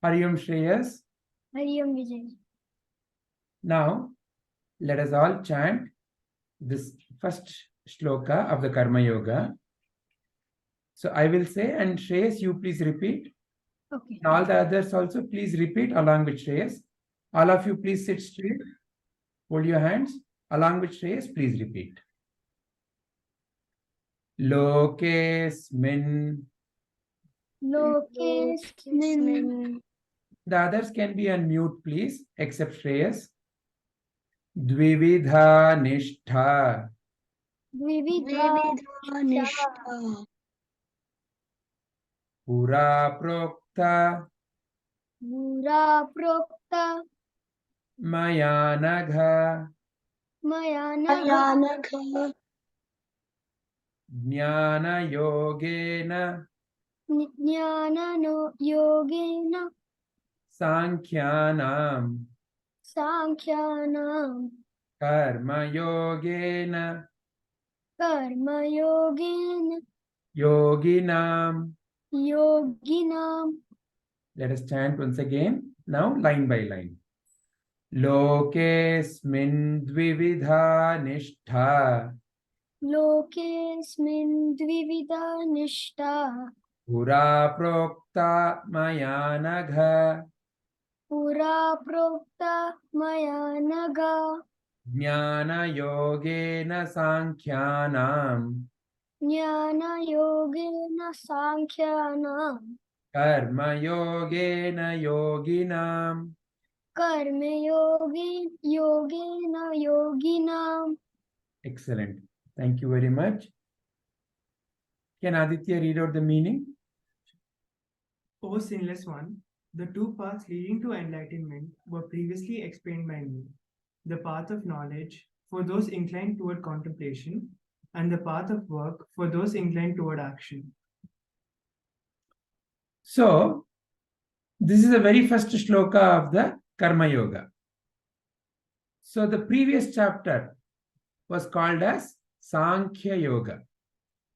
Hariom Shreyas. Hariom Vijay. Now, let us all chant this first shloka of the Karma Yoga. So I will say, and Shreyas, you please repeat. Okay. And all the others also, please repeat along with Shreyas. All of you, please sit straight. Hold your hands. Along with Shreyas, please repeat. Loke smin. Loke smin. The others can be on mute, please, except Shreyas. Dvi-vidhā niṣhṭhā. Dvi-vidhā niṣhṭhā. Pura prokta. Pura prokta. Maya nagha. Jnana yogena. Jnana yogena. Sankhyanam. Sankhyanam. Karma yogena. Karma yogena. Yoginam. Yoginam. Let us chant once again. Now, line by line. Loke smin dvi-vidhā niṣhṭhā. Loke smin dvi-vidhā niṣhṭhā. Pura prokta maya nagha. Pura prokta maya naga. Jnana yogena sankhyanam. Jnana yogena sankhyanam. Karma yogena yoginam. Karma yogena yoginam. Excellent. Thank you very much. Can Aditya read out the meaning? O sinless one, the two paths leading to enlightenment were previously explained by me. The path of knowledge for those inclined toward contemplation, and the path of work for those inclined toward action. So, this is the very first shloka of the Karma Yoga. So, the previous chapter was called as Sankhya Yoga.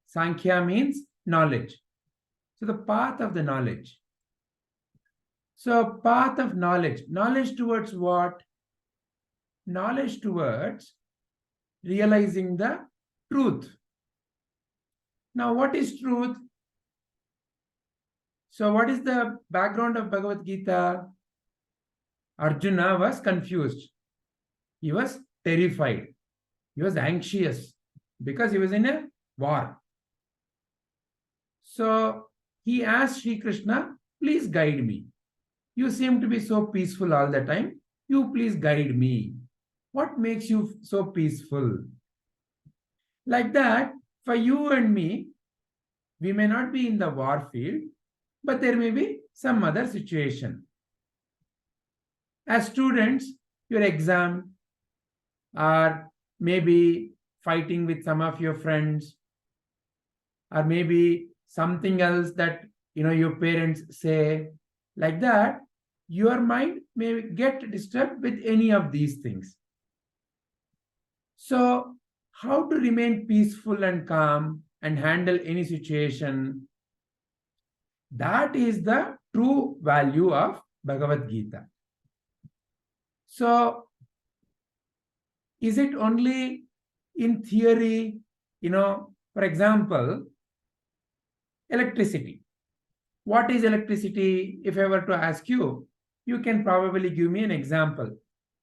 Sankhya means knowledge. So, the path of the knowledge. So, path of knowledge. Knowledge towards what? Knowledge towards realizing the truth. Now, what is truth? So, what is the background of Bhagavad Gita? Arjuna was confused. He was terrified. He was anxious because he was in a war. So, he asked Sri Krishna, please guide me. You seem to be so peaceful all the time. You please guide me. What makes you so peaceful? Like that, for you and me, we may not be in the war field, but there may be some other situation. As students, your exam, or maybe fighting with some of your friends, or maybe something else that your parents say, like that, your mind may get disturbed with any of these things. So, how to remain peaceful and calm and handle any situation? That is the true value of Bhagavad Gita. So, is it only in theory? For example, electricity. What is electricity? If I were to ask you, you can probably give me an example.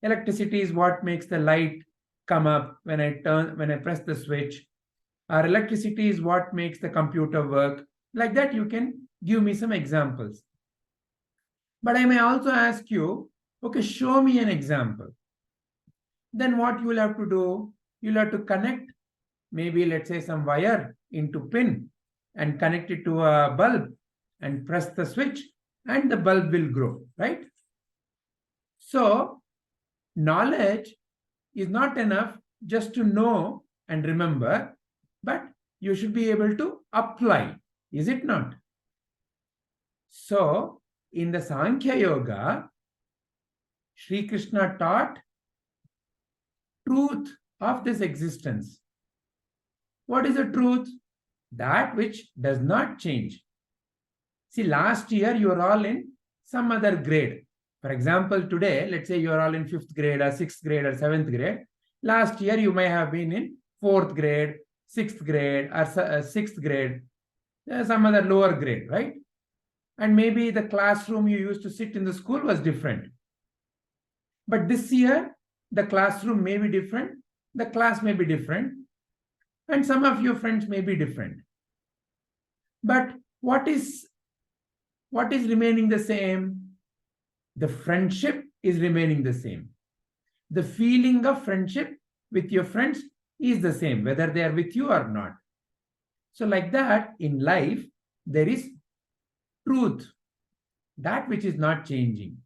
Electricity is what makes the light come up when I press the switch. Or electricity is what makes the computer work. Like that, you can give me some examples. But I may also ask you, okay, show me an example. Then what you will have to do, you'll have to connect, maybe let's say some wire into pin and connect it to a bulb and press the switch and the bulb will grow, right? So, knowledge is not enough just to know and remember, but you should be able to apply, is it not? So, in the Sankhya Yoga, Sri Krishna taught truth of this existence. What is the truth? That which does not change. See, last year you were all in some other grade. For example, today, let's say you're all in 5th grade or 6th grade or 7th grade. Last year, you may have been in 4th grade, 6th grade or 6th grade, some other lower grade, right? And maybe the classroom you used to sit in the school was different. But this year, the classroom may be different, the class may be different, and some of your friends may be different. But what is remaining the same? The friendship is remaining the same. The feeling of friendship with your friends is the same, whether they are with you or not. So like that, in life, there is truth, that which is not changing.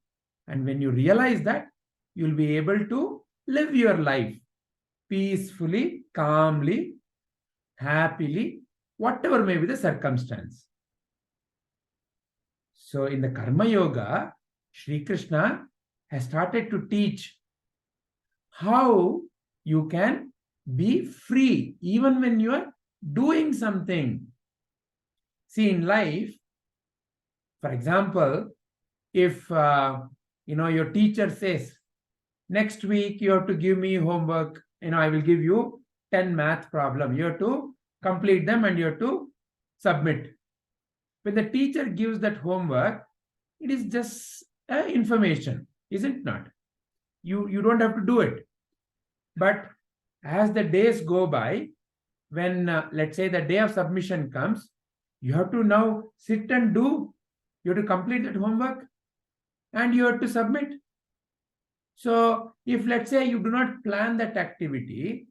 And when you realize that, you'll be able to live your life peacefully, calmly, happily, whatever may be the circumstance. So in the Karma Yoga, Sri Krishna has started to teach how you can be free even when you are doing something. See, in life, for example, if your teacher says, next week you have to give me homework, I will give you 10 math problems. You have to complete them and you have to submit. When the teacher gives that homework, it is just information, is it not? You don't have to do it. But as the days go by, when let's say the day of submission comes, you have to now sit and do. You have to complete that homework and you have to submit. So if, let's say, you do not plan that activity,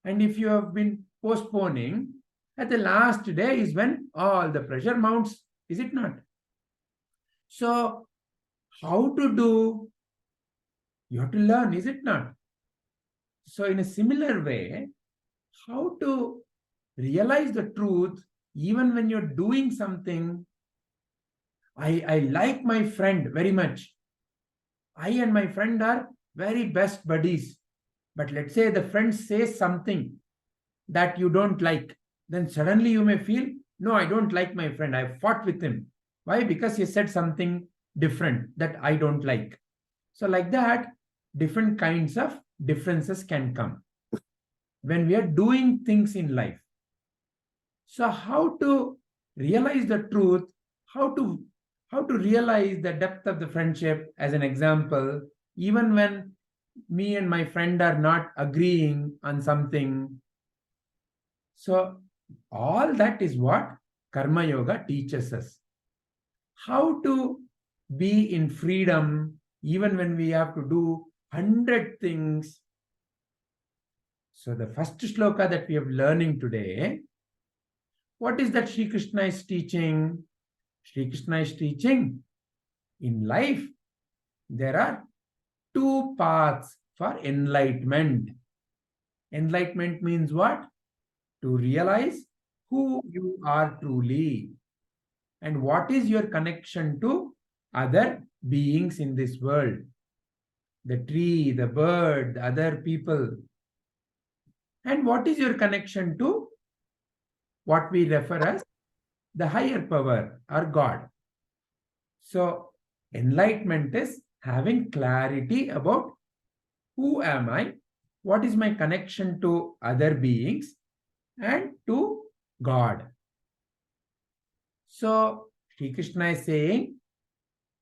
and if you have been postponing, at the last day is when all the pressure mounts, is it not? So how to do? You have to learn, is it not? So in a similar way, how to realize the truth even when you're doing something. I like my friend very much. I and my friend are very best buddies. But let's say the friend says something that you don't like. Then suddenly you may feel, no, I don't like my friend. I fought with him. Why? Because he said something different that I don't like. So like that, different kinds of differences can come when we are doing things in life. So how to realize the truth, how to realize the depth of the friendship, as an example, even when me and my friend are not agreeing on something. So all that is what Karma Yoga teaches us. How to be in freedom even when we have to do 100 things. So the first shloka that we are learning today, what is that Sri Krishna is teaching? Sri Krishna is teaching, in life, there are two paths for enlightenment. Enlightenment means what? To realize who you are truly and what is your connection to other beings in this world. The tree, the bird, the other people. And what is your connection to what we refer as the higher power or God. So enlightenment is having clarity about who am I, what is my connection to other beings and to God. So Sri Krishna is saying,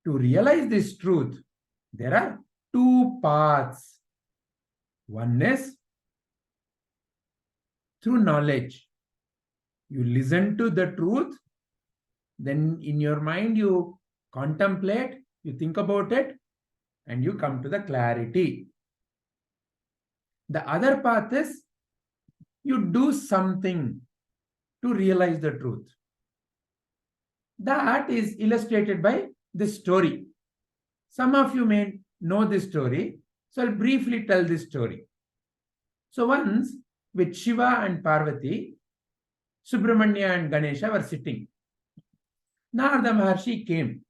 to realize this truth, there are two paths. One is through knowledge. You listen to the truth, then in your mind you contemplate, you think about it, and you come to the clarity. The other path is you do something to realize the truth. That is illustrated by this story. Some of you may know this story, so I'll briefly tell this story. So once with Shiva and Parvati, Subramanya and Ganesha were sitting. Narada Maharshi came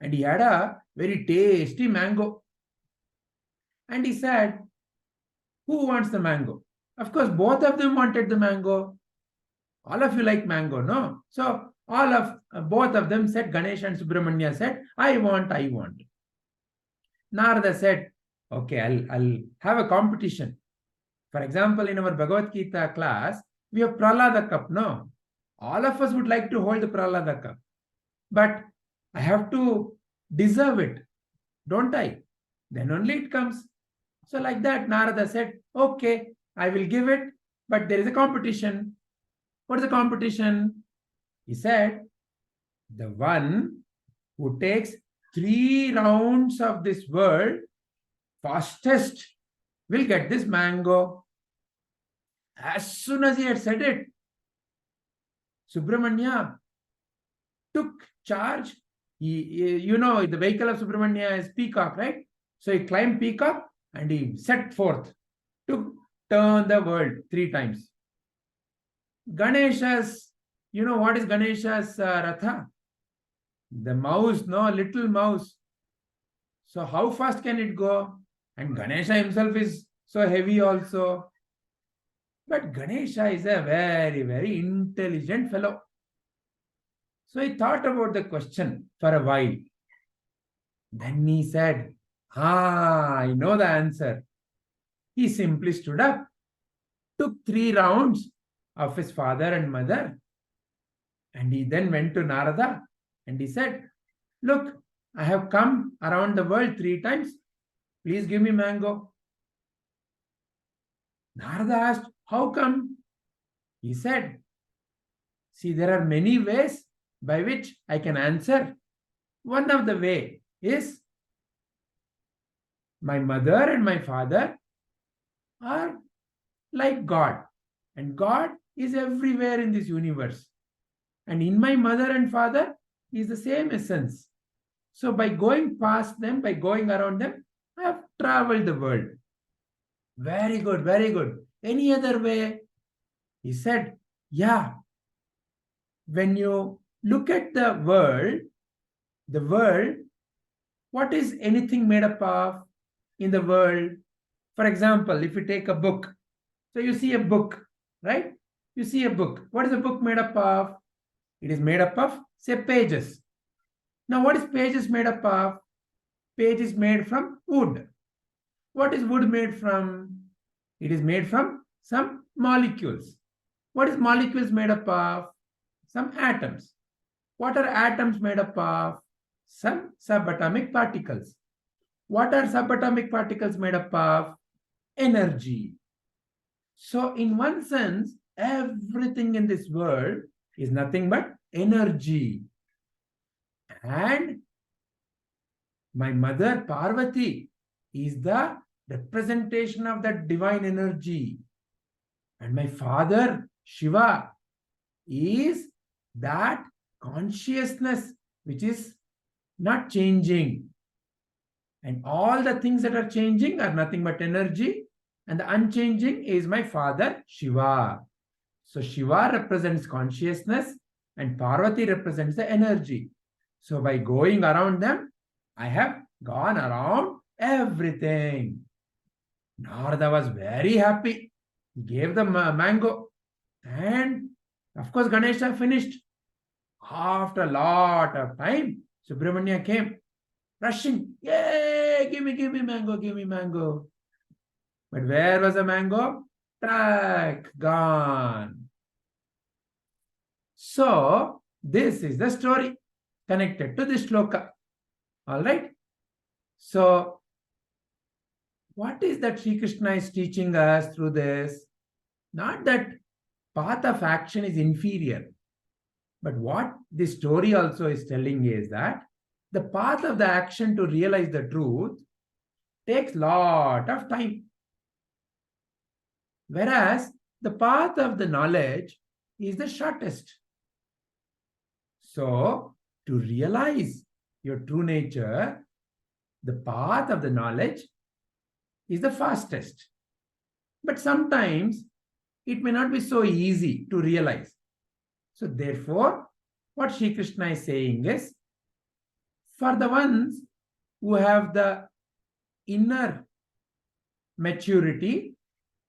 and he had a very tasty mango. And he said, who wants the mango? Of course, both of them wanted the mango. All of you like mango, no? So both of them said, Ganesha and Subramanya said, I want. Narada said, okay, I'll have a competition. For example, in our Bhagavad Gita class, we have Prahlada cup, no? All of us would like to hold the Prahlada cup. But I have to deserve it, don't I? Then only it comes. So like that, Narada said, okay, I will give it, but there is a competition. What is the competition? He said, the one who takes 3 rounds of this world fastest will get this mango. As soon as he had said it, Subramanya took charge. You know, the vehicle of Subramanya is peacock, right? So he climbed peacock and he set forth to turn the world 3 times. Ganesha's, you know what is Ganesha's Ratha? The mouse, no, little mouse. So how fast can it go? And Ganesha himself is so heavy also. But Ganesha is a very, very intelligent fellow. So he thought about the question for a while. Then he said, I know the answer. He simply stood up, took 3 rounds of his father and mother, and he then went to Narada and he said, look, I have come around the world 3 times. Please give me mango. Narada asked, how come? He said, see, there are many ways by which I can answer. One of the way is my mother and my father are like God, and God is everywhere in this universe. And in my mother and father is the same essence. So by going past them, by going around them, I have traveled the world. Very good, very good. Any other way? He said, yeah. When you look at the world, what is anything made up of in the world? For example, if you take a book, so you see a book, right? You see a book. What is a book made up of? It is made up of, say, pages. Now, what is pages made up of? Page is made from wood. What is wood made from? It is made from some molecules. What is molecules made up of? Some atoms. What are atoms made up of? Some subatomic particles. What are subatomic particles made up of? Energy. So in one sense, everything in this world is nothing but energy. And my mother Parvati is the representation of that divine energy. And my father Shiva is that consciousness which is not changing. And all the things that are changing are nothing but energy. And the unchanging is my father Shiva. So Shiva represents consciousness and Parvati represents the energy. So by going around them, I have gone around everything. Narada was very happy. He gave the mango. And of course, Ganesha finished. After a lot of time, Subramanya came, rushing. Yay, give me mango, give me mango. But where was the mango? Track, gone. So, this is the story connected to this shloka. All right. So, what is that Sri Krishna is teaching us through this? Not that path of action is inferior, but what this story also is telling is that the path of the action to realize the truth takes a lot of time. Whereas the path of the knowledge is the shortest. So, to realize your true nature, the path of the knowledge is the fastest. But sometimes it may not be so easy to realize. So therefore, what Sri Krishna is saying is, for the ones who have the inner maturity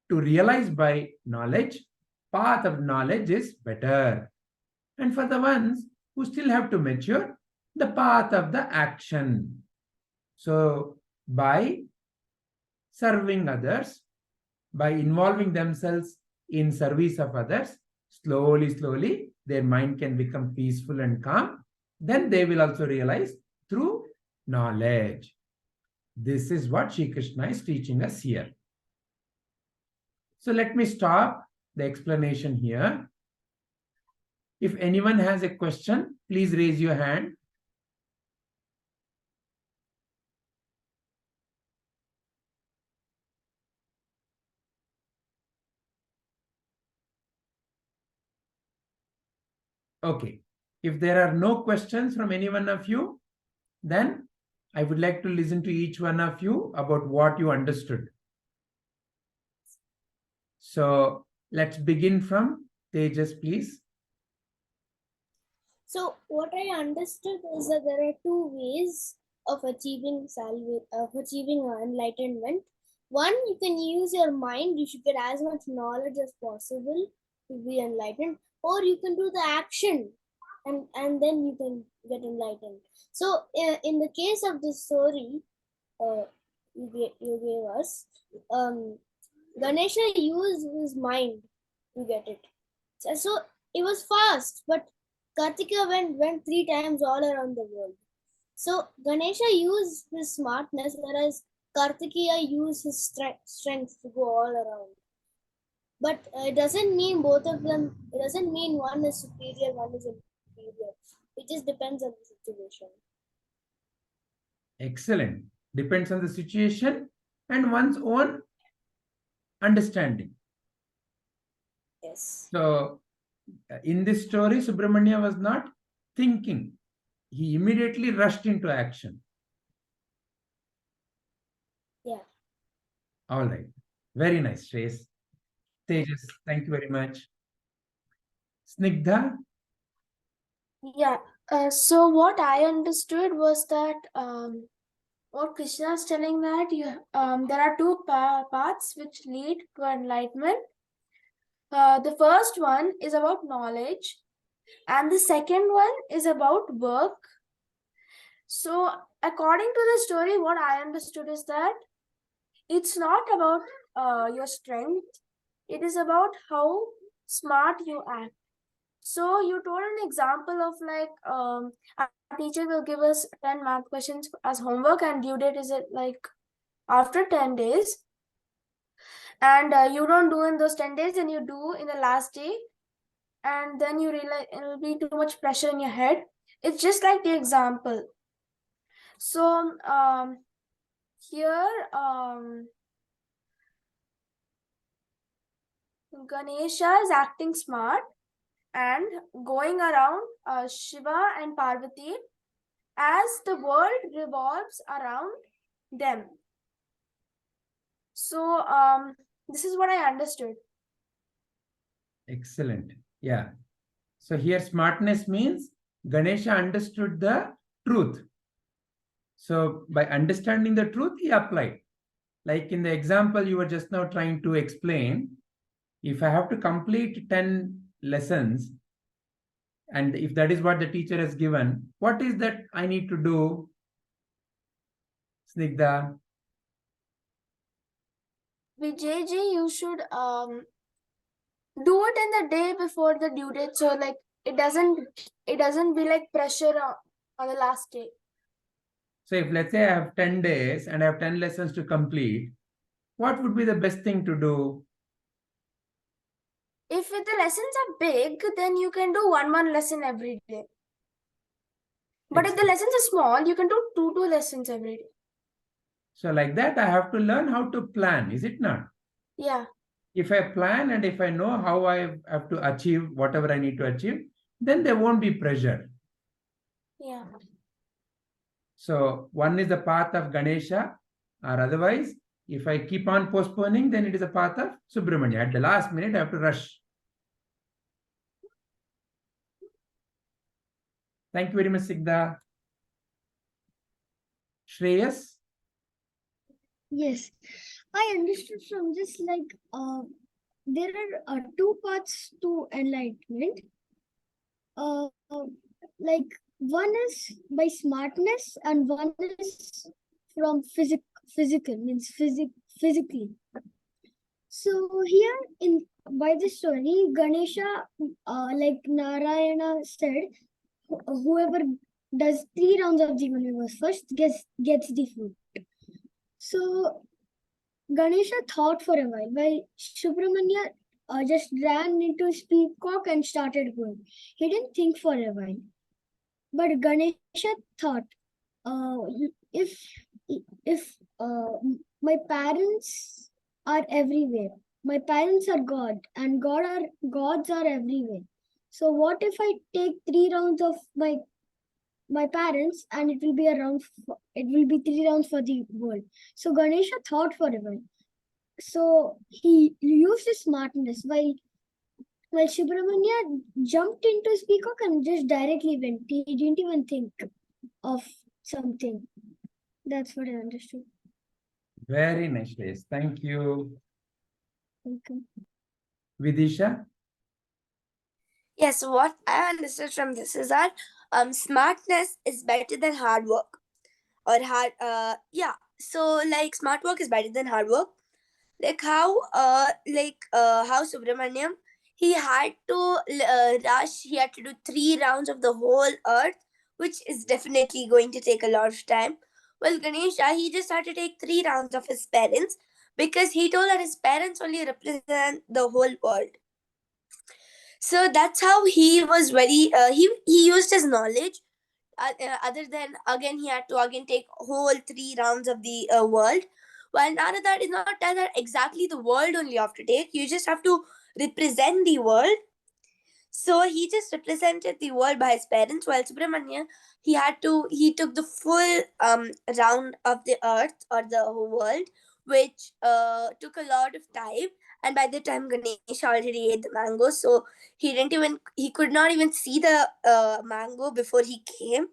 to realize by knowledge, path of knowledge is better. And for the ones who still have to mature, the path of the action. So by serving others, by involving themselves in service of others, slowly, their mind can become peaceful and calm. Then they will also realize through knowledge. This is what Shri Krishna is teaching us here. So let me stop the explanation here. If anyone has a question, please raise your hand. Okay. If there are no questions from any one of you, then I would like to listen to each one of you about what you understood. So let's begin from Tejas, please. So what I understood is that there are two ways of achieving enlightenment. One, you can use your mind. You should get as much knowledge as possible to be enlightened, or you can do the action, and then you can get enlightened. So in the case of this story, you gave us, Ganesha used his mind to get it. So it was fast, but Kartika went 3 times all around the world. So Ganesha used his smartness, whereas Kartikeya used his strength to go all around. But it doesn't mean both of them, it doesn't mean one is superior, one is inferior. It just depends on the situation. Excellent. Depends on the situation and one's own understanding. Yes. So in this story, Subramanya was not thinking. He immediately rushed into action. Yeah. All right. Very nice, Shreyas. Tejas, thank you very much. Snigdha? Yeah. So what I understood was that what Krishna is telling that there are two paths which lead to enlightenment. The first one is about knowledge, and the second one is about work. So according to the story, what I understood is that it's not about your strength. It is about how smart you act. So you told an example of like our teacher will give us 10 math questions as homework, and due date is like after 10 days, and you don't do in those 10 days and you do in the last day, and then you realize it will be too much pressure in your head. It's just like the example. So here Ganesha is acting smart and going around Shiva and Parvati as the world revolves around them. So this is what I understood. Excellent. Yeah. So here smartness means Ganesha understood the truth. So by understanding the truth, he applied. Like in the example you were just now trying to explain, if I have to complete 10 lessons, and if that is what the teacher has given, what is that I need to do? Snigdha? Vijayji, you should do it in the day before the due date, so like it doesn't be like pressure on the last day. So if let's say I have 10 days and I have 10 lessons to complete, what would be the best thing to do? If the lessons are big, then you can do one lesson every day. But if the lessons are small, you can do two lessons every day. So like that, I have to learn how to plan, is it not? Yeah. If I plan and if I know how I have to achieve whatever I need to achieve, then there won't be pressure. Yeah. So one is the path of Ganesha, or otherwise, if I keep on postponing, then it is a path of Subramanya. At the last minute, I have to rush. Thank you very much, Sigdha. Shreyas? Yes, I understood from this there are two paths to enlightenment. like one is by smartness and one is from physical means physically. So here in by this story, Ganesha, like Narayana said, whoever does 3 rounds of the universe first gets the food. So Ganesha thought for a while, while Subramanya just ran into his peacock and started going. He didn't think for a while, but Ganesha thought, uh, if my parents are everywhere, my parents are God, and gods are everywhere. So what if I take 3 rounds of my parents, and it will be it will be 3 rounds for the world. So Ganesha thought for a while. So he used his smartness while Subramanya jumped into his peacock and just directly went. He didn't even think of something. That's what I understood. Very nice, Shreyas. Thank you. Okay. Vidisha? Yes, what I understood from this is that smartness is better than hard work. Or hard so like smart work is better than hard work. Like how Subramanyam, he had to rush, he had to do 3 rounds of the whole earth, which is definitely going to take a lot of time. Well, Ganesha, he just had to take 3 rounds of his parents because he told that his parents only represent the whole world. So that's how he was very he used his knowledge. Other than, again, he had to again take whole 3 rounds of the world. While none of that is not that exactly the world only you have to take, you just have to represent the world. So he just represented the world by his parents, while Subramanya, he took the full round of the earth or the whole world, which took a lot of time. And by the time Ganesh already ate the mango, so he could not even see the mango before he came.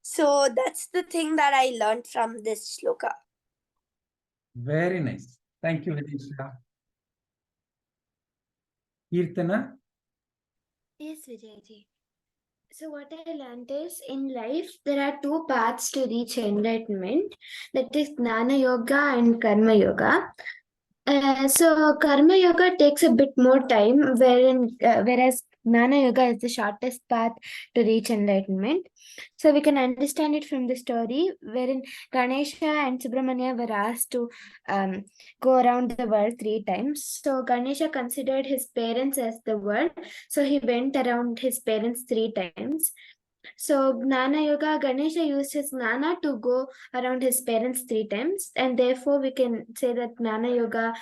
So that's the thing that I learned from this shloka. Very nice. Thank you, Vidisha. Kirtana? Yes, Vijayji. So what I learned is in life there are two paths to reach enlightenment, that is Gnana Yoga and Karma Yoga. So Karma Yoga takes a bit more time, whereas Gnana Yoga is the shortest path to reach enlightenment. So we can understand it from the story wherein Ganesha and Subramanya were asked to go around the world 3 times. So Ganesha considered his parents as the world, so he went around his parents 3 times. So Gnana Yoga, Ganesha used his Gnana to go around his parents 3 times, and therefore we can say that Gnana Yoga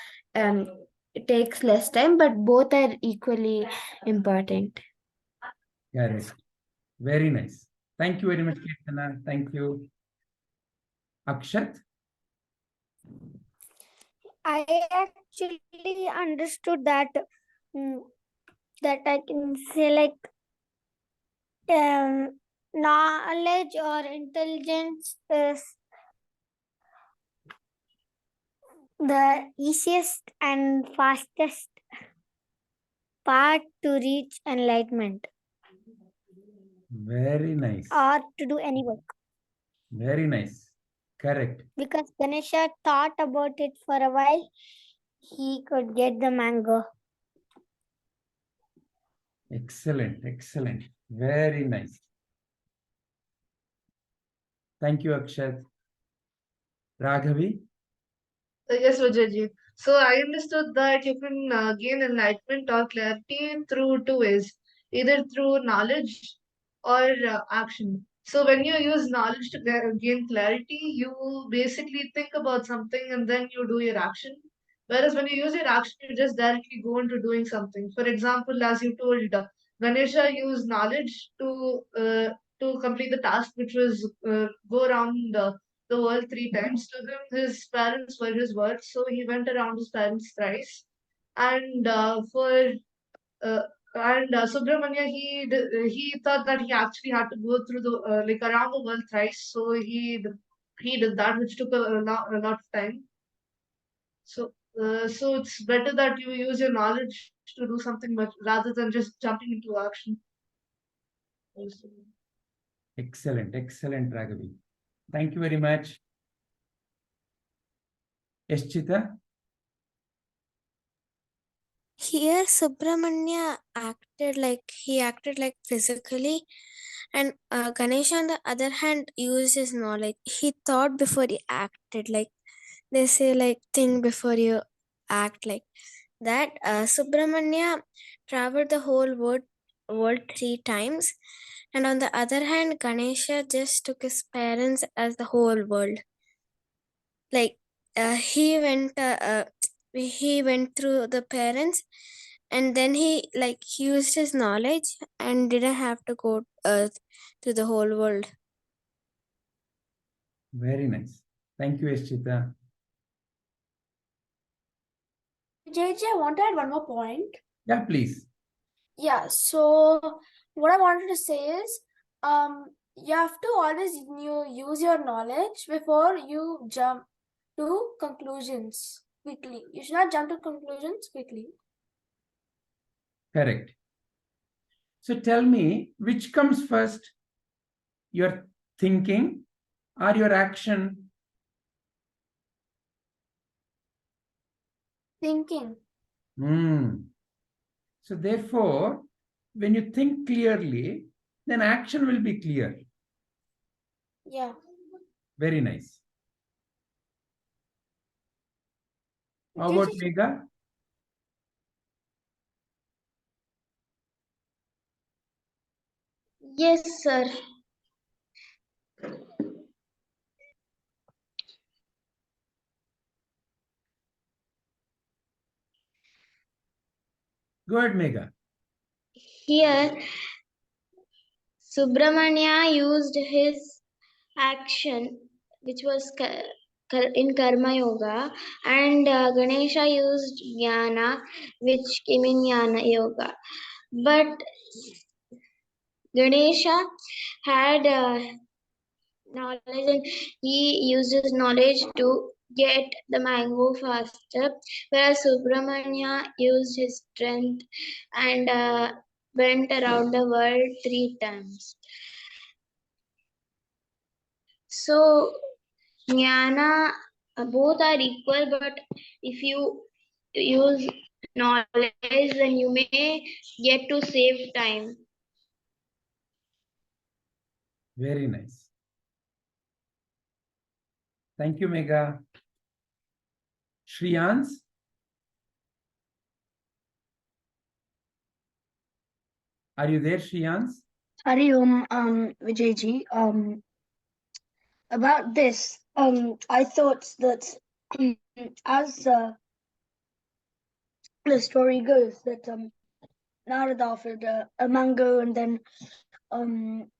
takes less time, but both are equally important. Correct. Very nice. Thank you very much, Kirtana. Thank you. Akshat? I actually understood that that I can say like knowledge or intelligence is the easiest and fastest path to reach enlightenment Very nice. or to do any work. Very nice. Correct. Because Ganesha thought about it for a while, he could get the mango. Excellent. Excellent. Very nice. Thank you, Akshat. Raghavi? Yes, Vijayji. So I understood that you can gain enlightenment or clarity through two ways, either through knowledge or action. So when you use knowledge to gain clarity, you basically think about something and then you do your action. Whereas when you use your action, you just directly go into doing something. For example, as you told, Ganesha used knowledge to complete the task, which was go around the world 3 times. To him, his parents were his words, so he went around his parents thrice. And uh, Subramanya, he thought that he actually had to go through the like around the world thrice, so he did that, which took a lot of time. So it's better that you use your knowledge to do something much rather than just jumping into action. Excellent, excellent, Raghavi. Thank you very much. Niṣhṭhā? Here, Subramanya acted like physically, and Ganesha, on the other hand, used his knowledge. He thought before he acted. Like they say, like think before you act. Like that. Subramanya traveled the whole world 3 times, and on the other hand, Ganesha just took his parents as the whole world. Like he went through the parents, and then he used his knowledge and didn't have to go to the whole world. Very nice. Thank you, Niṣhṭhā. JJ, I want to add one more point. Yeah, please. Yeah, so what I wanted to say is, you have to always use your knowledge before you jump to conclusions quickly. You should not jump to conclusions quickly. Correct. So tell me, which comes first? Your thinking or your action? Thinking. So therefore, when you think clearly, then action will be clear. Yeah. Very nice. How about Megha? Yes, sir. Go ahead, Megha. Here, Subramanya used his action, which was in Karma Yoga, and Ganesha used Jnana, which came in Jnana Yoga. But Ganesha had knowledge, and he used his knowledge to get the mango faster, whereas Subramanya used his strength and went around the world 3 times. So Jnana, both are equal, but if you use knowledge, then you may get to save time. Very nice. Thank you, Megha. Shriyans? Are you there, Shriyans? Hari Om, Vijayji. About this, I thought that as the story goes, that Narada offered a mango, and then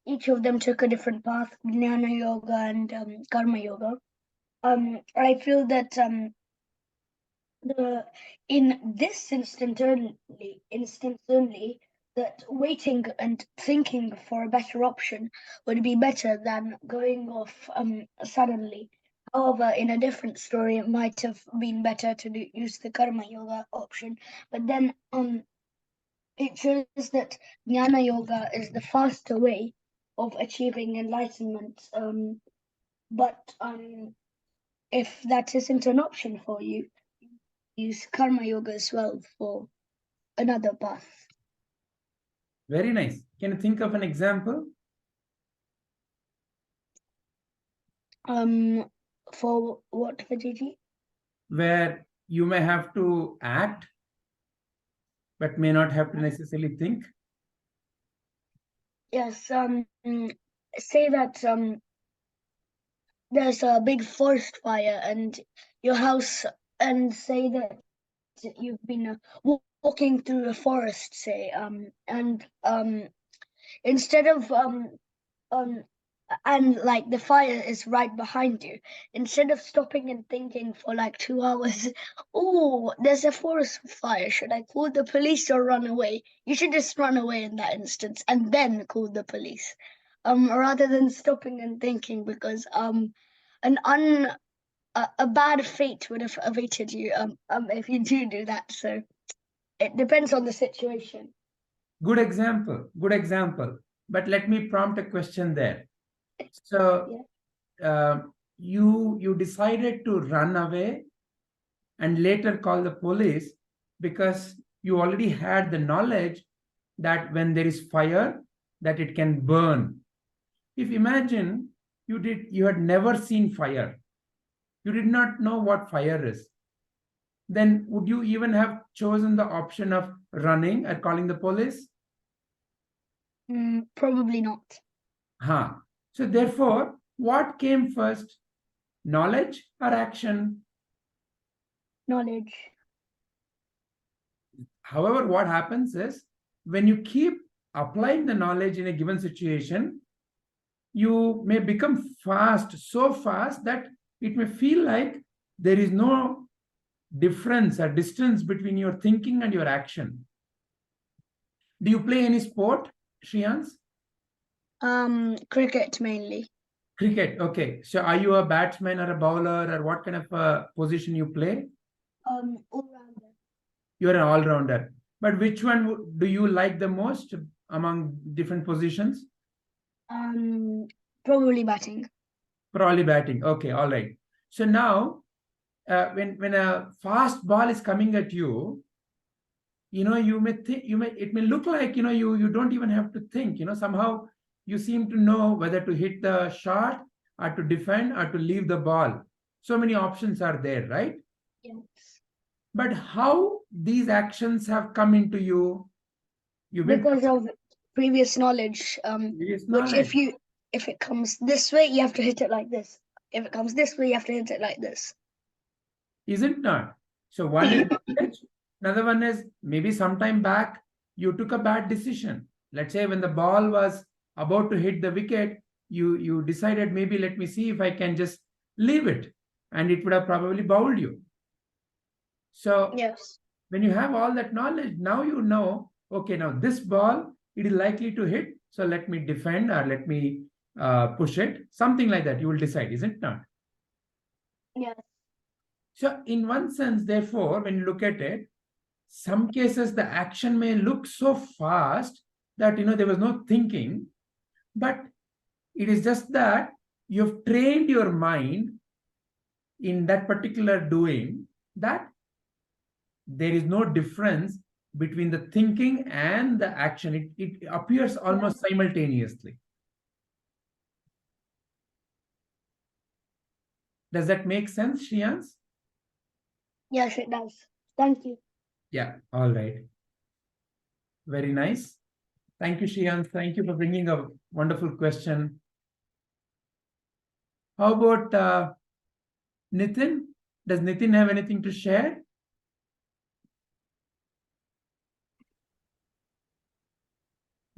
each of them took a different path, Jnana Yoga and Karma Yoga. I feel that in this instance only, that waiting and thinking for a better option would be better than going off suddenly. However, in a different story, it might have been better to use the Karma Yoga option. But then it shows that Jnana Yoga is the faster way of achieving enlightenment. But if that isn't an option for you, use Karma Yoga as well for another path. Very nice. Can you think of an example? For what, Vijayji? Where you may have to act, but may not have to necessarily think. Yes. Say that there's a big forest fire and your house, and say that you've been walking through the forest, say, and instead of and like the fire is right behind you, instead of stopping and thinking for like 2 hours, oh, there's a forest fire, should I call the police or run away? You should just run away in that instance and then call the police, rather than stopping and thinking, because a bad fate would have awaited you if you do that. So it depends on the situation. Good example. Good example. But let me prompt a question there. So you decided to run away and later call the police because you already had the knowledge that when there is fire, that it can burn. If imagine you had never seen fire, you did not know what fire is, then would you even have chosen the option of running or calling the police? Probably not. So therefore, what came first, knowledge or action? Knowledge. However, what happens is when you keep applying the knowledge in a given situation, you may become so fast that it may feel like there is no difference or distance between your thinking and your action. Do you play any sport, Shriyans? Cricket mainly. Cricket, okay. So are you a batsman or a bowler, or what kind of a position you play? All-rounder. You're an all-rounder. But which one do you like the most among different positions? Probably batting. Probably batting. Okay, all right. So now, when a fast ball is coming at you, you may think, it may look like, you don't even have to think, somehow you seem to know whether to hit the shot or to defend or to leave the ball. So many options are there, right? Yes. But how these actions have come into you? Because of previous knowledge. Which if it comes this way, you have to hit it like this. If it comes this way, you have to hit it like this. Is it not? So one is knowledge, another one is maybe sometime back you took a bad decision. Let's say when the ball was about to hit the wicket, you decided, maybe let me see if I can just leave it, and it would have probably bowled you. So yes, when you have all that knowledge, now you know, okay, now this ball, it is likely to hit, so let me defend or let me push it. Something like that you will decide, isn't it not? yes. So in one sense, therefore, when you look at it, some cases the action may look so fast that there was no thinking, but it is just that you've trained your mind in that particular doing, that there is no difference between the thinking and the action. It appears almost simultaneously. Does that make sense, Shriyans? Yes, it does. Thank you. Yeah, all right. Very nice. Thank you, Shriyans. Thank you for bringing a wonderful question. How about Nitin? Does Nitin have anything to share?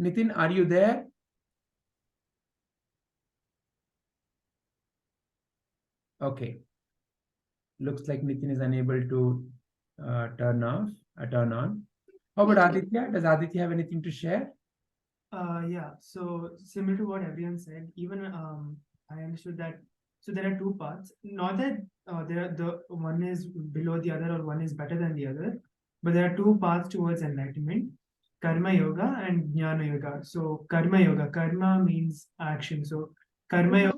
Nitin, are you there? Okay. Looks like Nitin is unable to turn on. How about Aditya? Does Aditya have anything to share? Yeah, so similar to what everyone said, even I understood that. So there are two paths. Not that the one is below the other or one is better than the other, but there are two paths towards enlightenment: karma yoga and jnana yoga. So karma means action. So karma yoga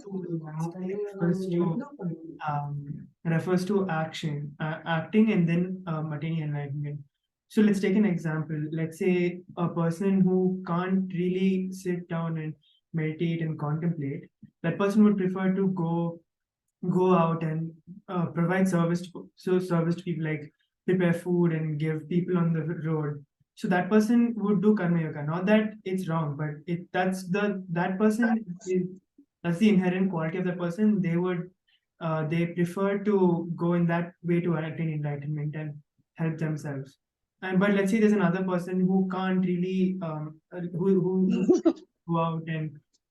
refers to action, acting, and then attaining enlightenment. So let's take an example. Let's say a person who can't really sit down and meditate and contemplate. That person would prefer to go out and provide service to people, like prepare food and give people on the road. So that person would do karma yoga. Not that it's wrong, but that's the inherent quality of the person. They prefer to go in that way to attain enlightenment and help themselves. But let's say there's another person who can't really who go out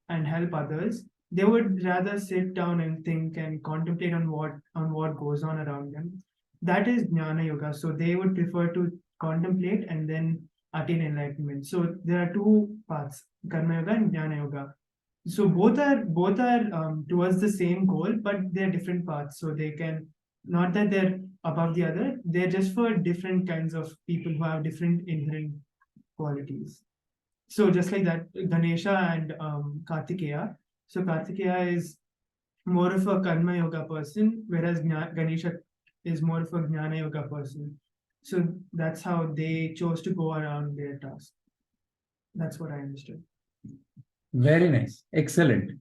and help others. They would rather sit down and think and contemplate on what goes on around them. That is jnana yoga. So they would prefer to contemplate and then attain enlightenment. So there are two paths: karma yoga and jnana yoga. So both are towards the same goal, but they're different paths. So they can, not that they're above the other, they're just for different kinds of people who have different inherent qualities. So just like that, Ganesha and Kartikeya. So Kartikeya is more of a Karma Yoga person, whereas Ganesha is more of a Jnana Yoga person. So that's how they chose to go around their task. That's what I understood. Very nice. Excellent.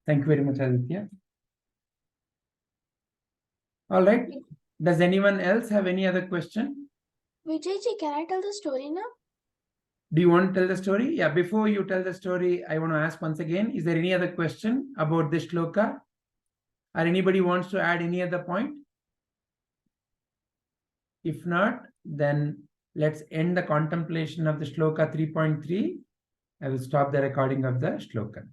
Thank you very much, Aditya. All right. Does anyone else have any other question? Vijayji, can I tell the story now? Do you want to tell the story? Yeah, before you tell the story, I want to ask once again, is there any other question about this shloka? Or anybody wants to add any other point? If not, then let's end the contemplation of the Shloka 3.3. I will stop the recording of the shloka.